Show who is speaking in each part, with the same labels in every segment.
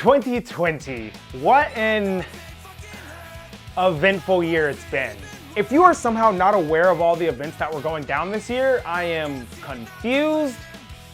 Speaker 1: 2020, what an eventful year it's been. If you are somehow not aware of all the events that were going down this year, I am confused,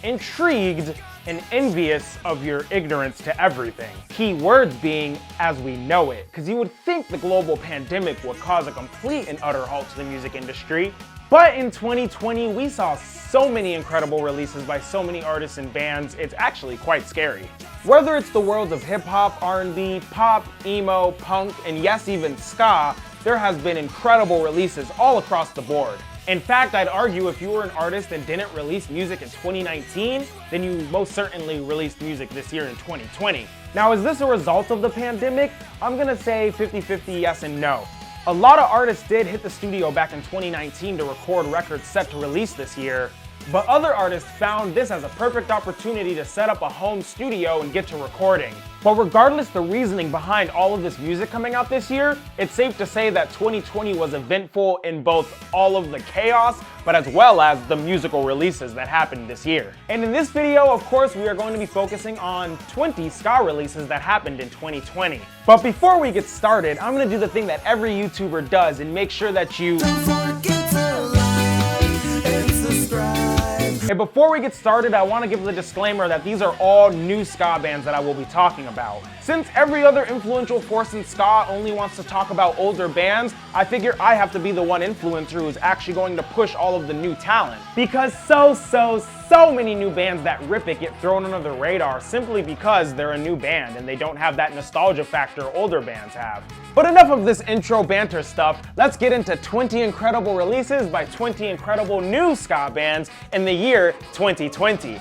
Speaker 1: intrigued, and envious of your ignorance to everything. Key words being as we know it, because you would think the global pandemic would cause a complete and utter halt to the music industry. But in 2020, we saw so many incredible releases by so many artists and bands, it's actually quite scary. Whether it's the worlds of hip-hop, R&B, pop, emo, punk, and yes, even ska, there has been incredible releases all across the board. In fact, I'd argue if you were an artist and didn't release music in 2019, then you most certainly released music this year in 2020. Now, is this a result of the pandemic? I'm gonna say 50-50 yes and no. A lot of artists did hit the studio back in 2019 to record records set to release this year, but other artists found this as a perfect opportunity to set up a home studio and get to recording. But regardless the reasoning behind all of this music coming out this year, it's safe to say that 2020 was eventful in both all of the chaos, but as well as the musical releases that happened this year. And in this video, of course, we are going to be focusing on 20 ska releases that happened in 2020. But before we get started, I'm gonna do the thing that every YouTuber does and make sure that you And before we get started, I want to give the disclaimer that these are all new ska bands that I will be talking about. Since every other influential force in ska only wants to talk about older bands, I figure I have to be the one influencer who's actually going to push all of the new talent. Because so many new bands that rip it get thrown under the radar simply because they're a new band and they don't have that nostalgia factor older bands have. But enough of this intro banter stuff, let's get into 20 incredible releases by 20 incredible new ska bands in the year 2020.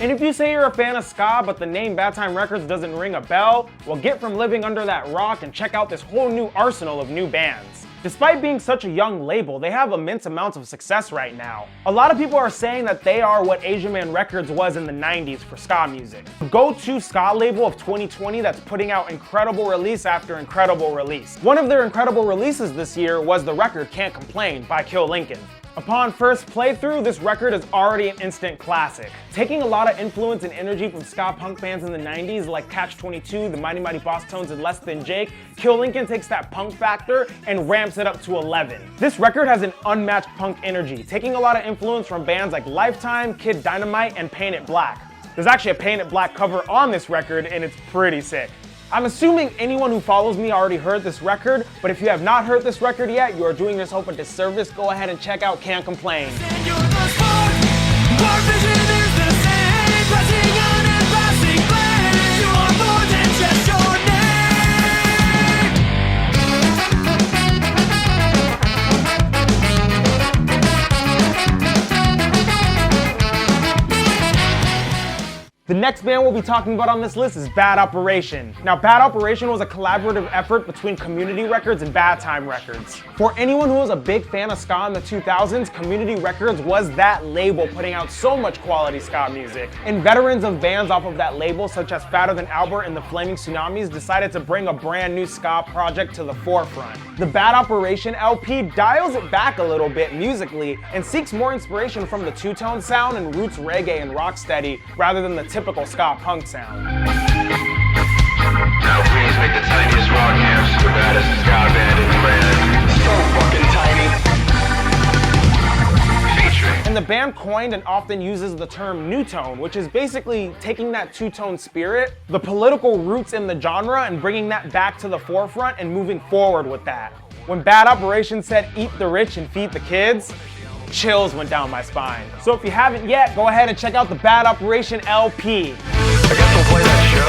Speaker 1: And if you say you're a fan of ska, but the name Bad Time Records doesn't ring a bell, well, get from living under that rock and check out this whole new arsenal of new bands. Despite being such a young label, they have immense amounts of success right now. A lot of people are saying that they are what Asian Man Records was in the 90s for ska music. The go-to ska label of 2020 that's putting out incredible release after incredible release. One of their incredible releases this year was the record Can't Complain by Millington. Upon first playthrough, this record is already an instant classic. Taking a lot of influence and energy from ska punk bands in the 90s like Catch-22, the Mighty Mighty Boss Tones, and Less Than Jake, Millington takes that punk factor and ramps it up to 11. This record has an unmatched punk energy, taking a lot of influence from bands like Lifetime, Kid Dynamite, and Paint It Black. There's actually a Paint It Black cover on this record, and it's pretty sick. I'm assuming anyone who follows me already heard this record, but if you have not heard this record yet, you are doing yourself a disservice. Go ahead and check out Can't Complain. The next band we'll be talking about on this list is Bad Operation. Now, Bad Operation was a collaborative effort between Community Records and Bad Time Records. For anyone who was a big fan of ska in the 2000s, Community Records was that label putting out so much quality ska music. And veterans of bands off of that label, such as Fatter Than Albert and the Flaming Tsunamis, decided to bring a brand new ska project to the forefront. The Bad Operation LP dials it back a little bit musically and seeks more inspiration from the two-tone sound and roots reggae and rocksteady rather than the typical ska punk sound.
Speaker 2: Now Queens make the tiniest rock amps, the baddest ska band in the land. So fucking tiny. Featuring.
Speaker 1: And the band coined and often uses the term new tone, which is basically taking that two-tone spirit, the political roots in the genre, and bringing that back to the forefront and moving forward with that. When Bad Operation said eat the rich and feed the kids, chills went down my spine. So if you haven't yet, go ahead and check out the Bad Operation LP.
Speaker 2: I guess we'll play that show.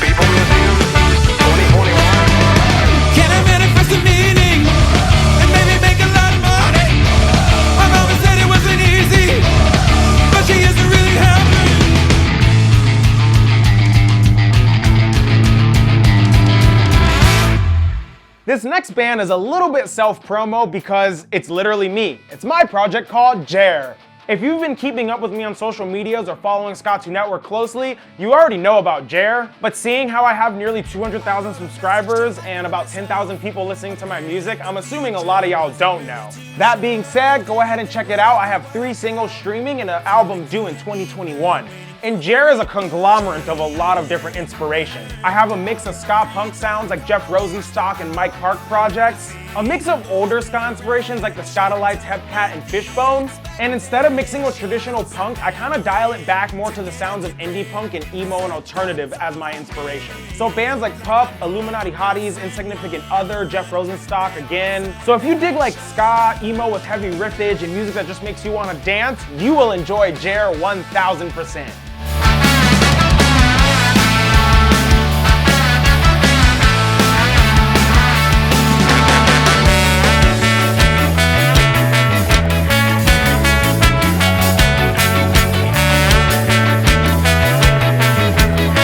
Speaker 2: People with you. 2021.
Speaker 3: Can I manifest a meaning and maybe make a lot of money? My mama said it wasn't easy, but she isn't really helping.
Speaker 1: This next band is a little bit self-promo because it's literally me. It's my project called Jer. If you've been keeping up with me on social medias or following SKA Network closely, you already know about Jer, but seeing how I have nearly 200,000 subscribers and about 10,000 people listening to my music, I'm assuming a lot of y'all don't know. That being said, go ahead and check it out. I have 3 singles streaming and an album due in 2021. And Jer is a conglomerate of a lot of different inspirations. I have a mix of ska punk sounds like Jeff Rosenstock and Mike Park projects, a mix of older ska inspirations like the Scatolites, Hepcat, and Fishbones, and instead of mixing with traditional punk, I kind of dial it back more to the sounds of indie punk and emo and alternative as my inspiration. So bands like Puff, Illuminati Hotties, Insignificant Other, Jeff Rosenstock again. So if you dig like ska, emo with heavy riffage, and music that just makes you want to dance, you will enjoy Jer 1000%.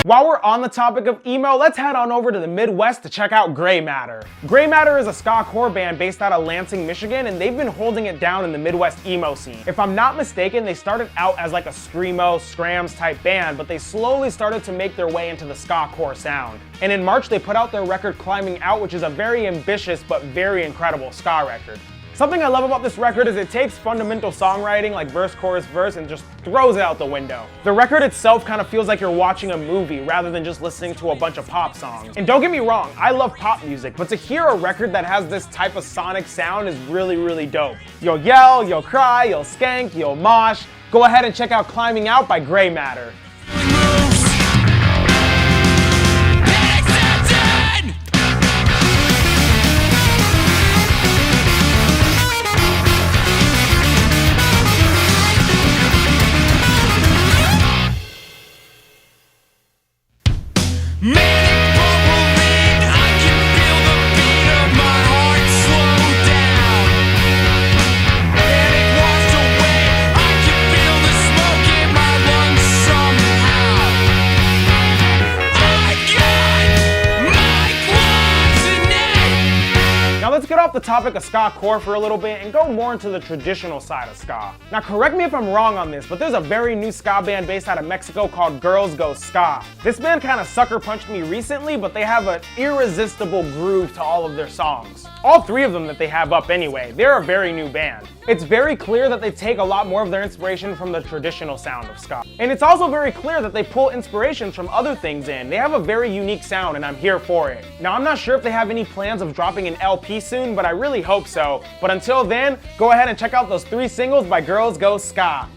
Speaker 1: While we're on the topic of emo, let's head on over to the Midwest to check out Grey Matter. Grey Matter is a ska core band based out of Lansing, Michigan, and they've been holding it down in the Midwest emo scene. If I'm not mistaken, they started out as like a screamo, scrams type band, but they slowly started to make their way into the ska core sound. And in March, they put out their record Climbing Out, which is a very ambitious but very incredible ska record. Something I love about this record is it takes fundamental songwriting like verse, chorus, verse and just throws it out the window. The record itself kind of feels like you're watching a movie rather than just listening to a bunch of pop songs. And don't get me wrong, I love pop music, but to hear a record that has this type of sonic sound is really, really dope. You'll yell, you'll cry, you'll skank, you'll mosh. Go ahead and check out Climbing Out by Grey Matter. Let's get off the topic of ska core for a little bit and go more into the traditional side of ska. Now correct me if I'm wrong on this, but there's a very new ska band based out of Mexico called Girls Go Ska. This band kind of sucker punched me recently, but they have an irresistible groove to all of their songs. All 3 of them that they have up anyway. They're a very new band. It's very clear that they take a lot more of their inspiration from the traditional sound of ska. And it's also very clear that they pull inspirations from other things in. They have a very unique sound and I'm here for it. Now I'm not sure if they have any plans of dropping an LP soon, but I really hope so. But until then, go ahead and check out those 3 singles by Girls Go Ska.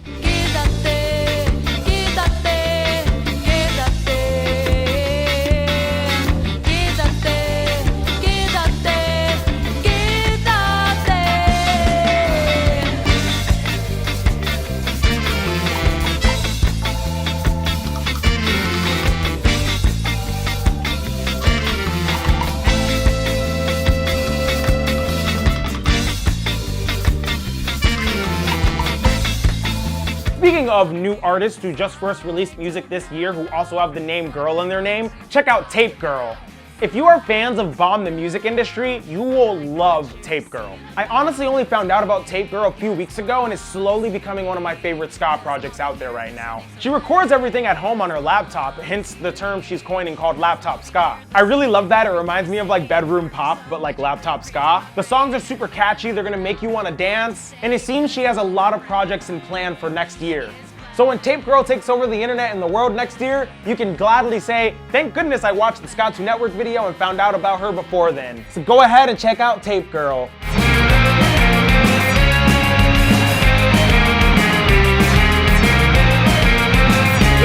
Speaker 1: Speaking of new artists who just first released music this year who also have the name Girl in their name, check out Tape Girl. If you are fans of Bomb the music industry, you will love Tape Girl. I honestly only found out about Tape Girl a few weeks ago and is slowly becoming one of my favorite ska projects out there right now. She records everything at home on her laptop, hence the term she's coining called laptop ska. I really love that. It reminds me of like bedroom pop, but like laptop ska. The songs are super catchy, they're gonna make you wanna dance, and it seems she has a lot of projects in plan for next year. So when Tape Girl takes over the internet and the world next year, you can gladly say, thank goodness I watched the SKA Network video and found out about her before then. So go ahead and check out Tape Girl.
Speaker 4: Pick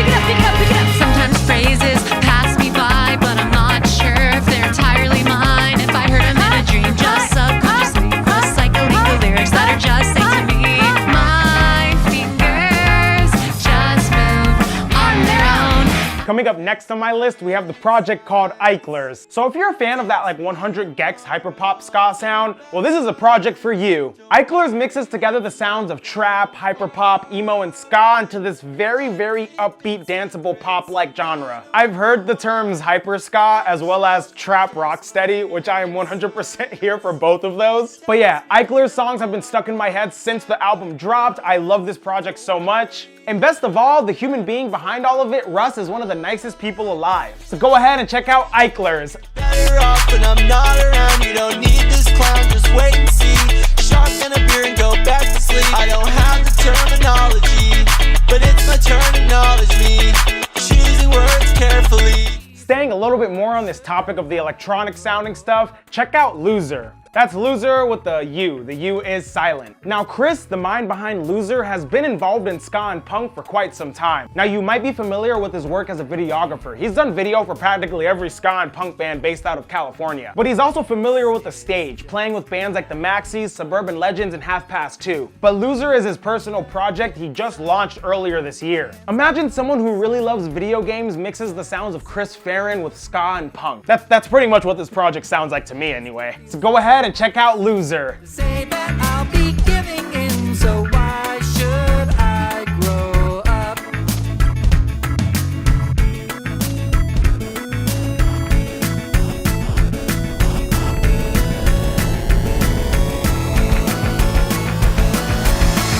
Speaker 4: it up, pick it up, pick it up. Sometimes phrases pass me by, but I'm not sure if they're entirely mine. If I heard them in a dream, just subconsciously, recycling the lyrics that are just saying to me.
Speaker 1: Coming up next on my list, we have the project called Ichlers. So if you're a fan of that like 100 gecs hyperpop ska sound, well this is a project for you. Ichlers mixes together the sounds of trap, hyperpop, emo, and ska into this very, very upbeat, danceable pop-like genre. I've heard the terms hyper ska as well as trap rocksteady, which I am 100% here for both of those. But yeah, Ichlers songs have been stuck in my head since the album dropped. I love this project so much. And best of all, the human being behind all of it, Russ, is one of the nicest people alive. So go ahead and check out Ichlers.
Speaker 5: Better off when I'm not around. You don't need this clown, just wait and see. Shotgun a beer and go back to sleep. I don't have the terminology, but it's my turn to acknowledge me. Choosing words carefully.
Speaker 1: Staying a little bit more on this topic of the electronic sounding stuff, check out Loser. That's Loser with the U. The U is silent. Now Chris, the mind behind Loser, has been involved in ska and punk for quite some time. Now you might be familiar with his work as a videographer. He's done video for practically every ska and punk band based out of California. But he's also familiar with the stage, playing with bands like the Maxis, Suburban Legends, and Half Past 2. But Loser is his personal project he just launched earlier this year. Imagine someone who really loves video games mixes the sounds of Chris Farron with ska and punk. That's pretty much what this project sounds like to me anyway. So go ahead and check out Loser.
Speaker 5: Say that I'll be giving in, so why should I grow up?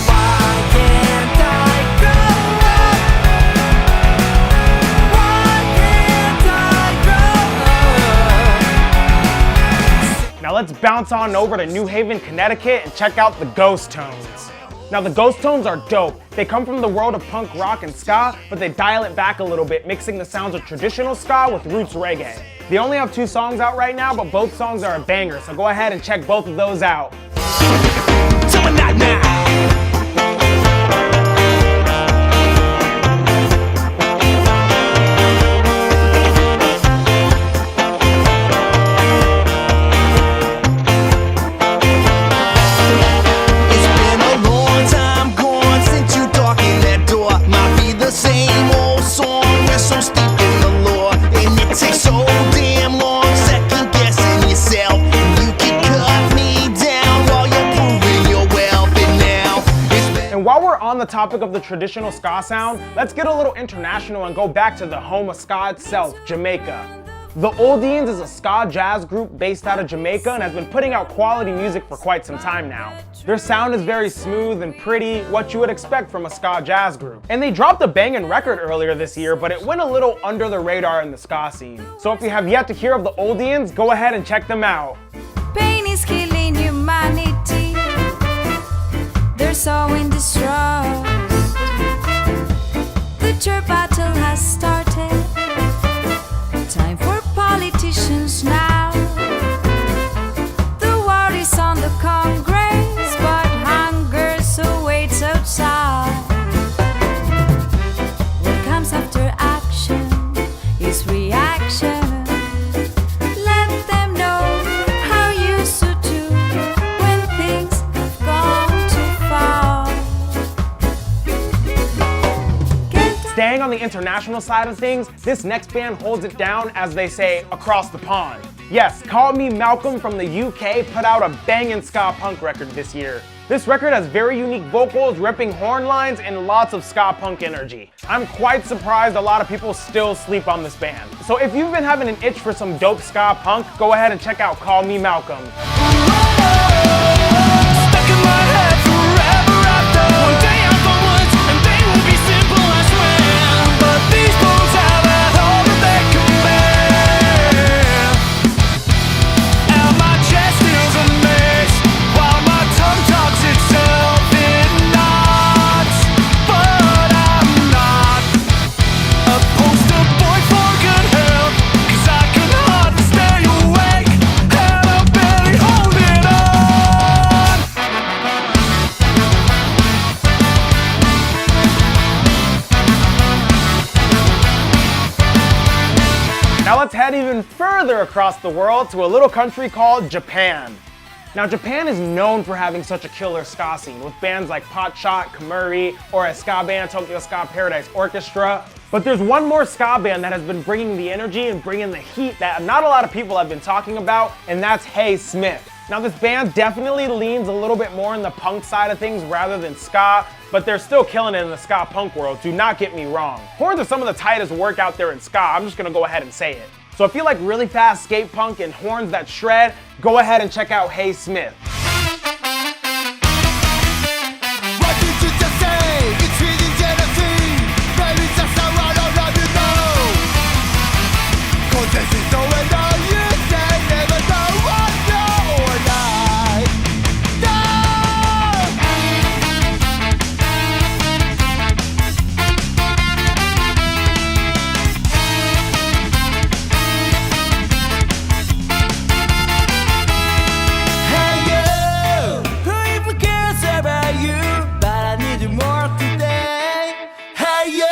Speaker 5: Why can't I grow up? Why can't I grow up?
Speaker 1: Now let's bounce on over to New Haven, Connecticut and check out the Ghost Tones. Now the Ghost Tones are dope. They come from the world of punk rock and ska, but they dial it back a little bit, mixing the sounds of traditional ska with roots reggae. They only have 2 songs out right now, but both songs are a banger, so go ahead and check both of those out.
Speaker 5: Someone not now.
Speaker 1: On the topic of the traditional ska sound, let's get a little international and go back to the home of ska itself, Jamaica. The Oldians is a ska jazz group based out of Jamaica and has been putting out quality music for quite some time now. Their sound is very smooth and pretty, what you would expect from a ska jazz group. And they dropped a banging record earlier this year, but it went a little under the radar in the ska scene. So if you have yet to hear of the Oldians, go ahead and check them out.
Speaker 6: Pain is killing humanity. They're so in distrust. The church battle has started. Time for politicians now. The war is on the Congress, but hunger so waits outside. What comes after action is reaction. Let them know how you used to do when things have gone too far.
Speaker 1: Staying on the international side of things, this next band holds it down, as they say, across the pond. Yes, Call Me Malcolm from the UK put out a bangin' ska punk record this year. This record has very unique vocals, ripping horn lines, and lots of ska punk energy. I'm quite surprised a lot of people still sleep on this band. So if you've been having an itch for some dope ska punk, go ahead and check out Call Me Malcolm.
Speaker 3: Stuck in my head forever after. One day I'll go once, and they will be simple, I swear. But these bones have had all that they can bear. And my chest is a mess, while my tongue talks itself in knots. But I'm not a poster boy for good health, 'cause I can hardly stay awake, and I'm barely holding on.
Speaker 1: Now let's head even further across the world to a little country called Japan. Now Japan is known for having such a killer ska scene with bands like Pot Shot, Kamuri, or a ska band Tokyo Ska Paradise Orchestra. But there's one more ska band that has been bringing the energy and bringing the heat that not a lot of people have been talking about, and that's Hey Smith. Now this band definitely leans a little bit more in the punk side of things rather than ska, but they're still killing it in the ska punk world, do not get me wrong. Horns are some of the tightest work out there in ska, I'm just gonna go ahead and say it. So if you like really fast skate punk and horns that shred, go ahead and check out Hey Smith.
Speaker 3: What did you just say? It's really jealousy. Maybe just I don't love you know. 'Cause this is the way that you say never know what you're or die. No! Hey you, who even cares about you? But I need you more today. Hey you.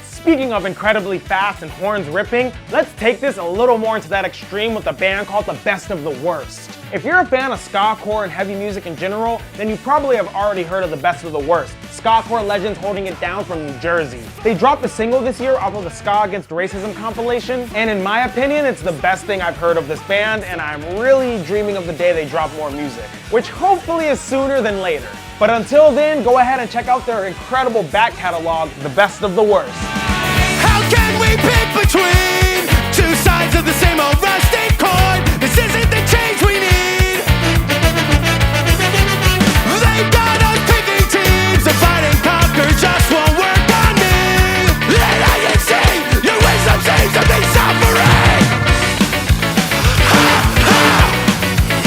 Speaker 1: Speaking of incredibly fast and horns ripping, let's take this a little more into that extreme with a band called the Best of the Worst. If you're a fan of ska core and heavy music in general, then you probably have already heard of the Best of the Worst, ska core legends holding it down from New Jersey. They dropped a single this year off of the Ska Against Racism compilation, and in my opinion, it's the best thing I've heard of this band, and I'm really dreaming of the day they drop more music, which hopefully is sooner than later. But until then, go ahead and check out their incredible back catalog, The Best of the Worst.
Speaker 3: How can we pick between two sides of the same old rusty coin? This isn't the change we need. They got us picking teams. The fight and conquer just won't work on me. And I can see your wisdom seems to be suffering. Ha ha!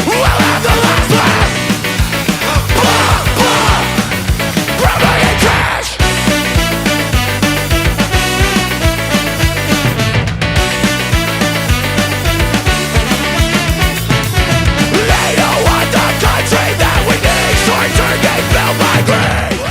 Speaker 3: We'll have the last laugh. Blah blah! Rumbling and trash.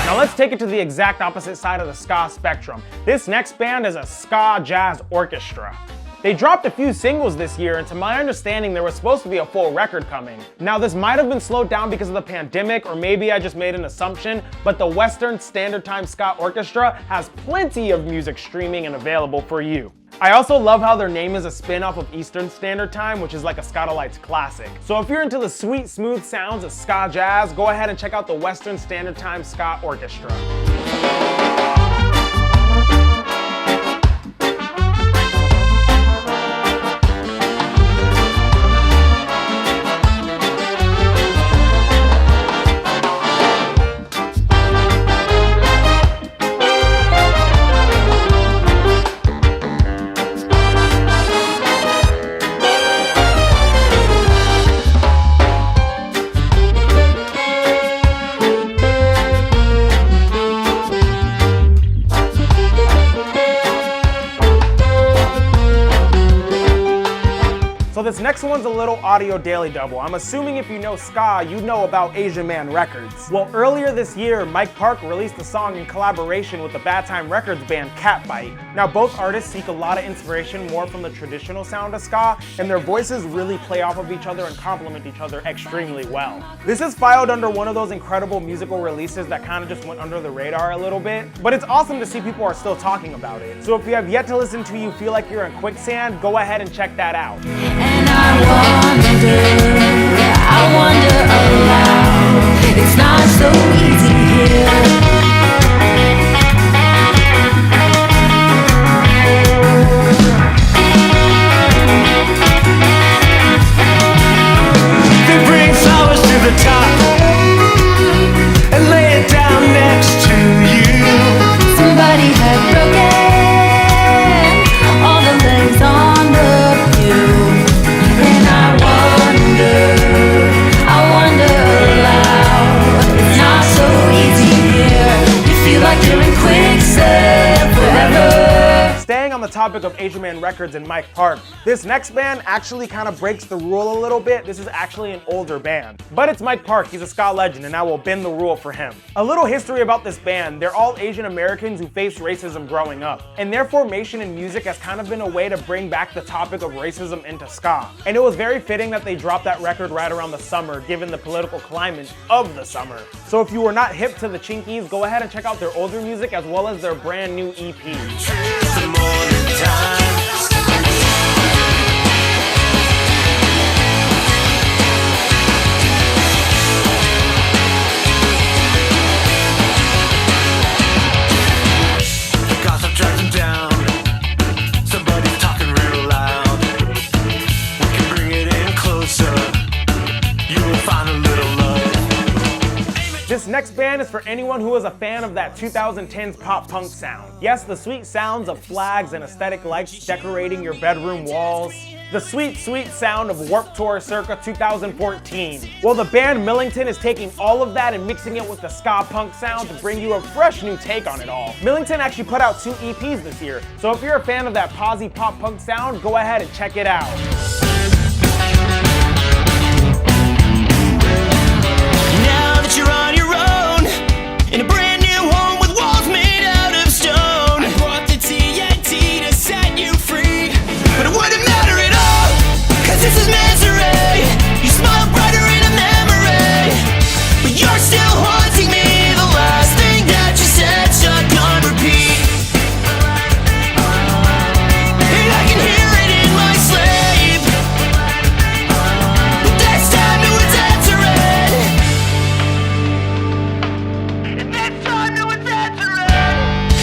Speaker 1: Now let's take it to the exact opposite side of the ska spectrum. This next band is a ska jazz orchestra. They dropped a few singles this year, and to my understanding, there was supposed to be a full record coming. Now this might have been slowed down because of the pandemic, or maybe I just made an assumption, but the Western Standard Time Ska Orchestra has plenty of music streaming and available for you. I also love how their name is a spin-off of Eastern Standard Time, which is like a Ska Lights classic. So if you're into the sweet, smooth sounds of ska jazz, go ahead and check out the Western Standard Time Ska Orchestra. So this next one's a little audio daily double. I'm assuming if you know ska, you know about Asian Man Records. Well, earlier this year, Mike Park released a song in collaboration with the Bad Time Records band Catbite. Now both artists seek a lot of inspiration more from the traditional sound of ska, and their voices really play off of each other and complement each other extremely well. This is filed under one of those incredible musical releases that kind of just went under the radar a little bit, but it's awesome to see people are still talking about it. So if you have yet to listen to You Feel Like You're in Quicksand, go ahead and check that out.
Speaker 6: And I wonder aloud, it's not so easy here.
Speaker 3: They bring flowers to the top and lay it down next to you.
Speaker 6: Somebody had broken all the legs on the pew. And I wonder
Speaker 1: topic of Asian Man Records and Mike Park, this next band actually kind of breaks the rule a little bit. This is actually an older band. But it's Mike Park, he's a ska legend, and I will bend the rule for him. A little history about this band: they're all Asian Americans who faced racism growing up, and their formation in music has kind of been a way to bring back the topic of racism into ska. And it was very fitting that they dropped that record right around the summer, given the political climate of the summer. So if you were not hip to the Chinkies, go ahead and check out their older music as well as their brand new EP. This next band is for anyone who is a fan of that 2010s pop punk sound. Yes, the sweet sounds of flags and aesthetic lights decorating your bedroom walls. The sweet, sweet sound of Warped Tour circa 2014. Well, the band Millington is taking all of that and mixing it with the ska punk sound to bring you a fresh new take on it all. Millington actually put out 2 EPs this year, so if you're a fan of that posy pop punk sound, go ahead and check it out.
Speaker 3: Now that you're on your own, in a brand new home with walls made out of stone, I brought the TNT to set you free, but it wouldn't matter at all, cause this is misery. You smile brighter in a memory, but you're still haunting me. The last thing that you said stuck on repeat, and I can hear it in my sleep, but this time no one's answering.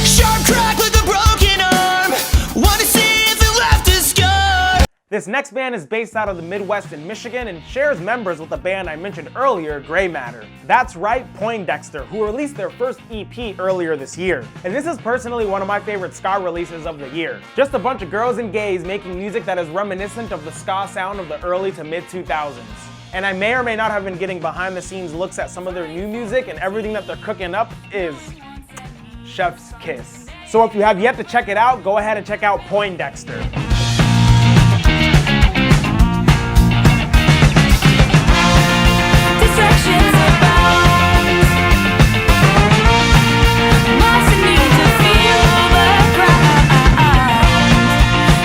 Speaker 3: Sharp crack with a broken arm. Wanna see if it left a scar.
Speaker 1: This next band is based out of the Midwest in Michigan and shares members with the band I mentioned earlier, Grey Matter. That's right, Poindexter, who released their first EP earlier this year. And this is personally one of my favorite ska releases of the year. Just a bunch of girls and gays making music that is reminiscent of the ska sound of the early to mid 2000s. And I may or may not have been getting behind the scenes looks at some of their new music, and everything that they're cooking up is chef's kiss. So if you have yet to check it out, go ahead and check out Poindexter.
Speaker 6: Distractions abound. Must need to feel the ground.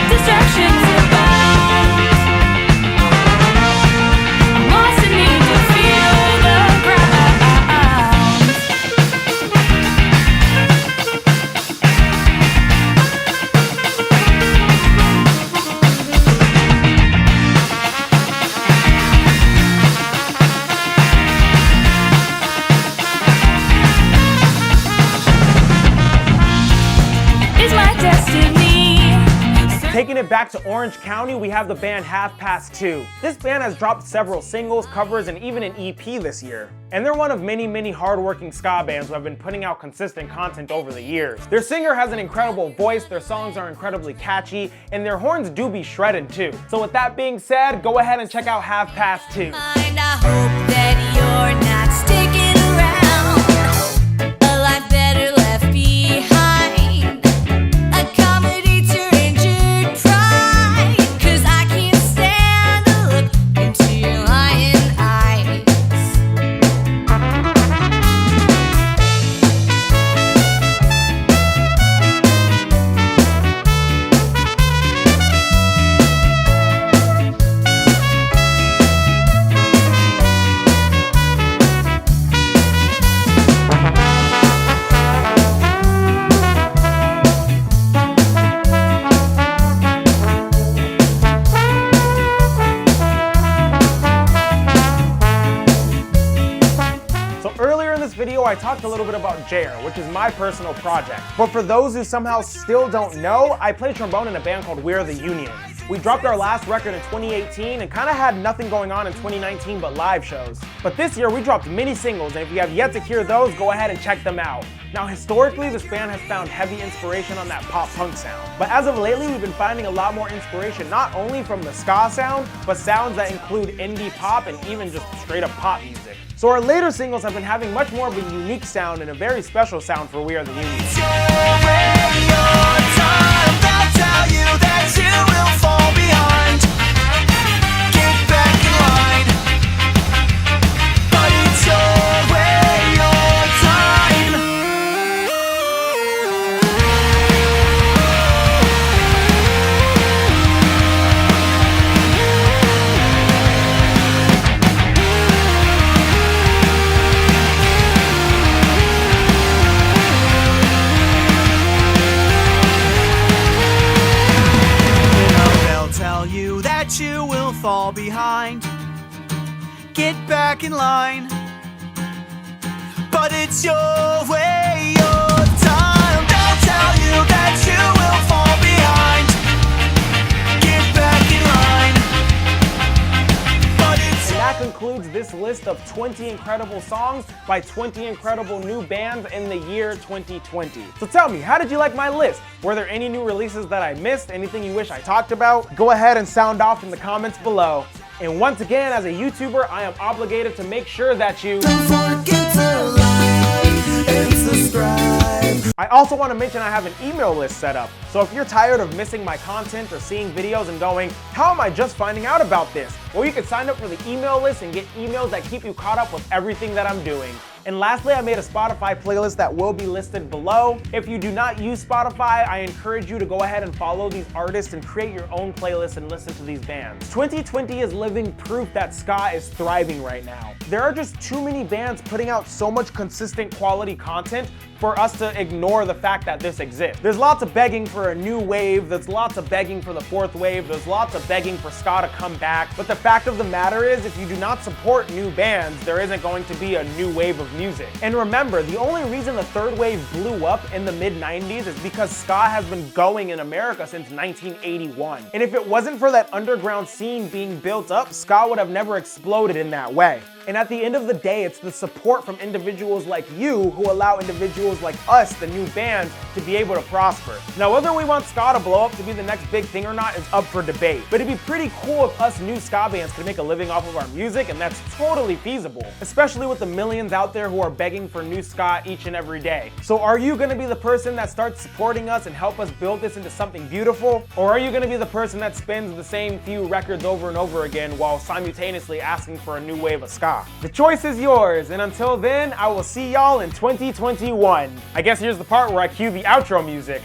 Speaker 6: Distractions abound. Must need to feel the ground. Is my destiny.
Speaker 1: Taking it back to Orange County, we have the band Half Past Two. This band has dropped several singles, covers, and even an EP this year. And they're one of many hardworking ska bands who have been putting out consistent content over the years. Their singer has an incredible voice, their songs are incredibly catchy, and their horns do be shredded too. So with that being said, go ahead and check out Half Past Two.
Speaker 6: And I hope that you're not sticking around. A life better left behind. A comedy to injured pride. 'Cause I can't stand to look into your lying eyes.
Speaker 1: video, I talked a little bit about Jair, which is my personal project. But for those who somehow still don't know, I play trombone in a band called We're the Union. We dropped our last record in 2018 and kind of had nothing going on in 2019 but live shows. But this year we dropped mini singles, and if you have yet to hear those, go ahead and check them out. Now historically, this band has found heavy inspiration on that pop punk sound. But as of lately, we've been finding a lot more inspiration not only from the ska sound, but sounds that include indie pop and even just straight up pop music. So our later singles have been having much more of a unique sound and a very special sound for We Are the Union.
Speaker 3: It's your way, your time, that's how you
Speaker 5: but it's your way, your time. They'll tell you that you will fall behind. Get back in line. But it's
Speaker 1: And that concludes this list of 20 incredible songs by 20 incredible new bands in the year 2020. So tell me, how did you like my list? Were there any new releases that I missed? Anything you wish I talked about? Go ahead and sound off in the comments below. And once again, as a YouTuber, I am obligated to make sure that you
Speaker 5: don't forget to like and subscribe.
Speaker 1: I also want to mention I have an email list set up. So if you're tired of missing my content or seeing videos and going, how am I just finding out about this? Well, you can sign up for the email list and get emails that keep you caught up with everything that I'm doing. And lastly, I made a Spotify playlist that will be listed below. If you do not use Spotify, I encourage you to go ahead and follow these artists and create your own playlist and listen to these bands. 2020 is living proof that ska is thriving right now. There are just too many bands putting out so much consistent quality content for us to ignore the fact that this exists. There's lots of begging for a new wave, there's lots of begging for the fourth wave, there's lots of begging for ska to come back, but the fact of the matter is, if you do not support new bands, there isn't going to be a new wave of music. And remember, the only reason the third wave blew up in the mid-90s is because ska has been going in America since 1981. And if it wasn't for that underground scene being built up, ska would have never exploded in that way. And at the end of the day, it's the support from individuals like you who allow individuals like us, the new bands, to be able to prosper. Now, whether we want ska to blow up to be the next big thing or not is up for debate. But it'd be pretty cool if us new ska bands could make a living off of our music, and that's totally feasible. Especially with the millions out there who are begging for new ska each and every day. So are you gonna be the person that starts supporting us and help us build this into something beautiful? Or are you gonna be the person that spins the same few records over and over again while simultaneously asking for a new wave of ska? The choice is yours, and until then, I will see y'all in 2021. I guess here's the part where I cue the outro music.